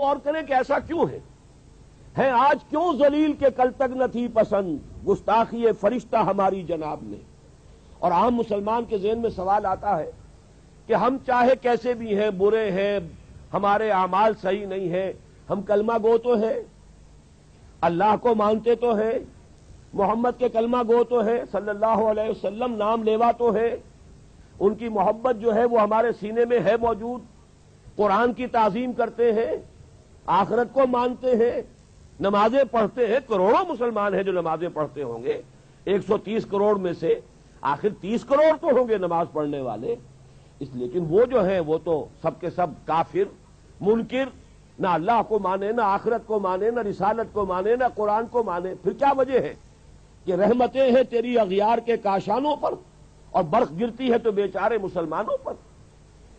اور کریں کہ ایسا کیوں ہے آج کیوں ذلیل کے کل تک نہ تھی پسند گستاخی فرشتہ ہماری جناب نے۔ اور عام مسلمان کے ذہن میں سوال آتا ہے کہ ہم چاہے کیسے بھی ہیں، برے ہیں، ہمارے اعمال صحیح نہیں ہیں، ہم کلمہ گو تو ہیں، اللہ کو مانتے تو ہیں، محمد کے کلمہ گو تو ہیں، صلی اللہ علیہ وسلم نام لیوا تو ہے، ان کی محبت جو ہے وہ ہمارے سینے میں ہے موجود، قرآن کی تعظیم کرتے ہیں، آخرت کو مانتے ہیں، نمازیں پڑھتے ہیں۔ کروڑوں مسلمان ہیں جو نمازیں پڑھتے ہوں گے، 130 کروڑ میں سے آخر 30 کروڑ تو ہوں گے نماز پڑھنے والے۔ لیکن وہ جو ہیں وہ تو سب کے سب کافر، منکر، نہ اللہ کو مانے، نہ آخرت کو مانے، نہ رسالت کو مانے، نہ قرآن کو مانے۔ پھر کیا وجہ ہے کہ رحمتیں ہیں تیری اغیار کے کاشانوں پر اور برف گرتی ہے تو بیچارے مسلمانوں پر؟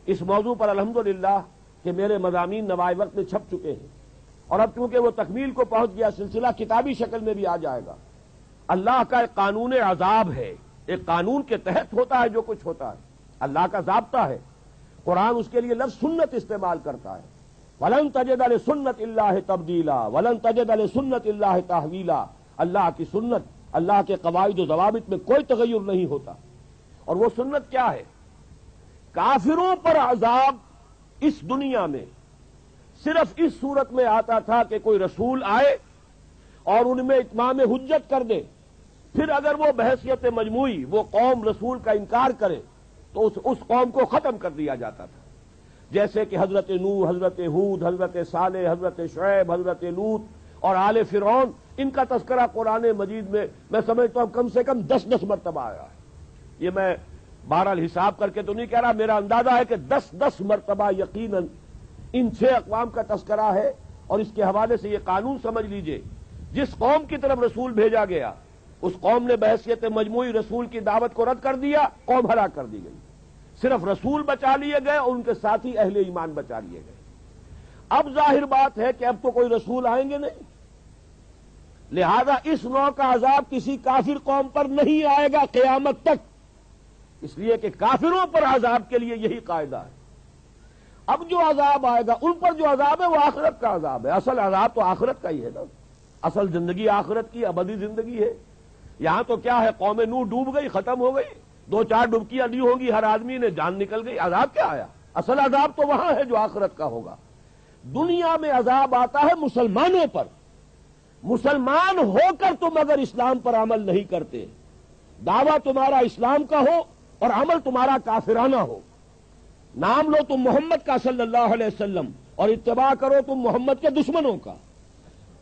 اس موضوع پر الحمدللہ کہ میرے مضامین نوائے وقت میں چھپ چکے ہیں، اور اب چونکہ وہ تکمیل کو پہنچ گیا، سلسلہ کتابی شکل میں بھی آ جائے گا۔ اللہ کا ایک قانون عذاب ہے، ایک قانون کے تحت ہوتا ہے جو کچھ ہوتا ہے، اللہ کا ضابطہ ہے۔ قرآن اس کے لیے لفظ سنت استعمال کرتا ہے، وَلَن تَجِدَ لِسُنَّتِ اللَّهِ تَبْدِيلًا وَلَن تَجِدَ لِسُنَّتِ اللَّهِ تَحْوِيلًا۔ اللہ کی سنت، اللہ کے قواعد و ضوابط میں کوئی تغیر نہیں ہوتا۔ اور وہ سنت کیا ہے؟ کافروں پر عذاب اس دنیا میں صرف اس صورت میں آتا تھا کہ کوئی رسول آئے اور ان میں اتمام حجت کر دے، پھر اگر وہ بحیثیت مجموعی وہ قوم رسول کا انکار کرے تو اس قوم کو ختم کر دیا جاتا تھا۔ جیسے کہ حضرت نوح، حضرت ہود، حضرت صالح، حضرت شعیب، حضرت لوط اور آل فرعون، ان کا تذکرہ قرآن مجید میں سمجھتا ہوں کم سے کم 10 مرتبہ آیا ہے۔ یہ میں بہرحال حساب کر کے تو نہیں کہہ رہا، میرا اندازہ ہے کہ 10 مرتبہ یقیناً ان 6 اقوام کا تذکرہ ہے۔ اور اس کے حوالے سے یہ قانون سمجھ لیجئے، جس قوم کی طرف رسول بھیجا گیا اس قوم نے بحیثیت مجموعی رسول کی دعوت کو رد کر دیا، قوم ہلاک کر دی گئی۔ صرف رسول بچا لیے گئے اور ان کے ساتھی اہل ایمان بچا لیے گئے۔ اب ظاہر بات ہے کہ اب تو کوئی رسول آئیں گے نہیں، لہذا اس نوع کا عذاب کسی کافر قوم پر نہیں آئے گا قیامت تک، اس لیے کہ کافروں پر عذاب کے لیے یہی قاعدہ ہے۔ اب جو عذاب آئے گا ان پر جو عذاب ہے وہ آخرت کا عذاب ہے۔ اصل عذاب تو آخرت کا ہی ہے نا، اصل زندگی آخرت کی ابدی زندگی ہے۔ یہاں تو کیا ہے، قوم نوح ڈوب گئی، ختم ہو گئی، 2-4 ڈبکیاں دی ہوں گی، ہر آدمی نے جان نکل گئی، عذاب کیا آیا؟ اصل عذاب تو وہاں ہے جو آخرت کا ہوگا۔ دنیا میں عذاب آتا ہے مسلمانوں پر، مسلمان ہو کر تم اگر اسلام پر عمل نہیں کرتے، دعویٰ تمہارا اسلام کا ہو اور عمل تمہارا کافرانہ ہو، نام لو تم محمد کا صلی اللہ علیہ وسلم اور اتباع کرو تم محمد کے دشمنوں کا،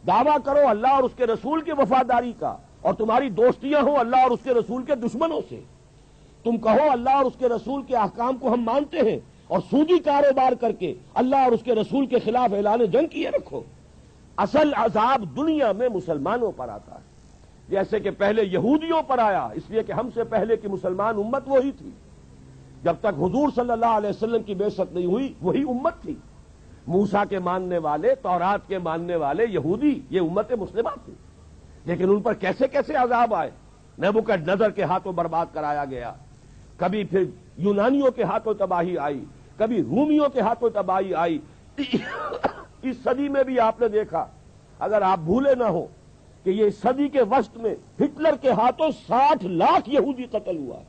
دعویٰ کرو اللہ اور اس کے رسول کی وفاداری کا اور تمہاری دوستیاں ہوں اللہ اور اس کے رسول کے دشمنوں سے، تم کہو اللہ اور اس کے رسول کے احکام کو ہم مانتے ہیں اور سودی کاروبار کر کے اللہ اور اس کے رسول کے خلاف اعلان جنگ کیے رکھو۔ اصل عذاب دنیا میں مسلمانوں پر آتا ہے، جیسے کہ پہلے یہودیوں پر آیا، اس لیے کہ ہم سے پہلے کی مسلمان امت وہی تھی، جب تک حضور صلی اللہ علیہ وسلم کی بعثت نہیں ہوئی وہی امت تھی۔ موسیٰ کے ماننے والے، تورات کے ماننے والے یہودی، یہ امت مسلمہ تھی، لیکن ان پر کیسے کیسے عذاب آئے۔ نبوکدنضر کے ہاتھوں برباد کرایا گیا، کبھی پھر یونانیوں کے ہاتھوں تباہی آئی، کبھی رومیوں کے ہاتھوں تباہی آئی۔ اس صدی میں بھی آپ نے دیکھا، اگر آپ بھولے نہ ہو کہ یہ صدی کے وسط میں ہٹلر کے ہاتھوں 60 لاکھ یہودی قتل ہوا ہے۔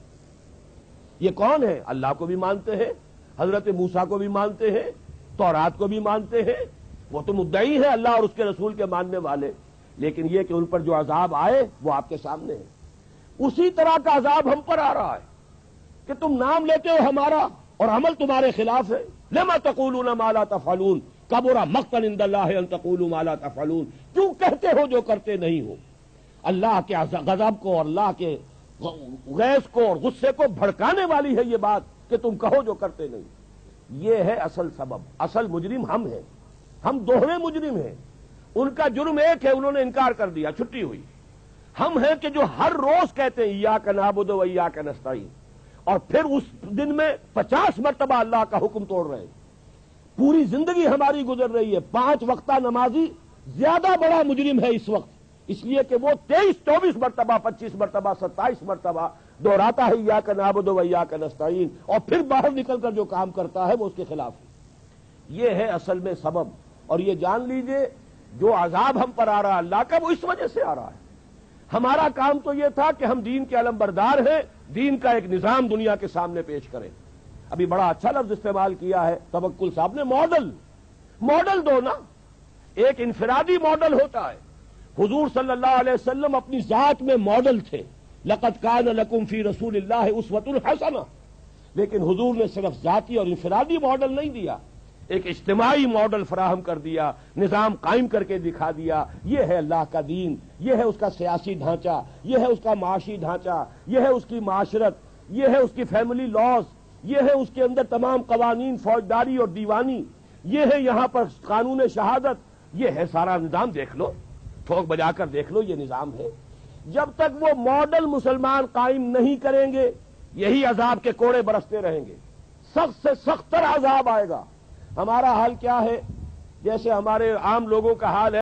یہ کون ہے؟ اللہ کو بھی مانتے ہیں، حضرت موسیٰ کو بھی مانتے ہیں، تورات کو بھی مانتے ہیں، وہ تو مدعی ہیں اللہ اور اس کے رسول کے ماننے والے، لیکن یہ کہ ان پر جو عذاب آئے وہ آپ کے سامنے ہے۔ اسی طرح کا عذاب ہم پر آ رہا ہے کہ تم نام لیتے ہو ہمارا اور عمل تمہارے خلاف ہے۔ لما تقولون ما لا تفعلون کبر مقتا عند اللہ ان تقولوا ما لا تفعلون، کیوں کہتے ہو جو کرتے نہیں ہو؟ اللہ کے غضب کو اور اللہ کے غیظ کو اور غصے کو بھڑکانے والی ہے یہ بات کہ تم کہو جو کرتے نہیں۔ یہ ہے اصل سبب، اصل مجرم ہم ہیں، ہم دوہرے مجرم ہیں۔ ان کا جرم ایک ہے، انہوں نے انکار کر دیا، چھٹی ہوئی۔ ہم ہیں کہ جو ہر روز کہتے ہیں ایاک نعبد و ایاک نستعین، اور پھر اس دن میں 50 مرتبہ اللہ کا حکم توڑ رہے ہیں۔ پوری زندگی ہماری گزر رہی ہے، 5 وقتہ نمازی زیادہ بڑا مجرم ہے اس وقت، اس لیے کہ وہ 23-24 مرتبہ، 25 مرتبہ، 27 مرتبہ دہراتا ہے ایاک نعبد و ایاک نستعین، اور پھر باہر نکل کر جو کام کرتا ہے وہ اس کے خلاف ہے۔ یہ ہے اصل میں سبب، اور یہ جان لیجئے جو عذاب ہم پر آ رہا ہے اللہ کا، وہ اس وجہ سے آ رہا ہے۔ ہمارا کام تو یہ تھا کہ ہم دین کے علمبردار ہیں، دین کا ایک نظام دنیا کے سامنے پیش کریں۔ ابھی بڑا اچھا لفظ استعمال کیا ہے توکل صاحب نے، ماڈل دو نا۔ ایک انفرادی ماڈل ہوتا ہے، حضور صلی اللہ علیہ وسلم اپنی ذات میں ماڈل تھے، لقد کان لکم فی رسول اللہ اسوۃ حسنہ، لیکن حضور نے صرف ذاتی اور انفرادی ماڈل نہیں دیا، ایک اجتماعی ماڈل فراہم کر دیا، نظام قائم کر کے دکھا دیا۔ یہ ہے اللہ کا دین، یہ ہے اس کا سیاسی ڈھانچہ، یہ ہے اس کا معاشی ڈھانچہ، یہ ہے اس کی معاشرت، یہ ہے اس کی فیملی لاز، یہ ہے اس کے اندر تمام قوانین فوجداری اور دیوانی، یہ ہے یہاں پر قانون شہادت، یہ ہے سارا نظام۔ دیکھ لو، ٹھوک بجا کر دیکھ لو، یہ نظام ہے۔ جب تک وہ ماڈل مسلمان قائم نہیں کریں گے، یہی عذاب کے کوڑے برستے رہیں گے، سخت سے سخت تر عذاب آئے گا۔ ہمارا حال کیا ہے؟ جیسے ہمارے عام لوگوں کا حال ہے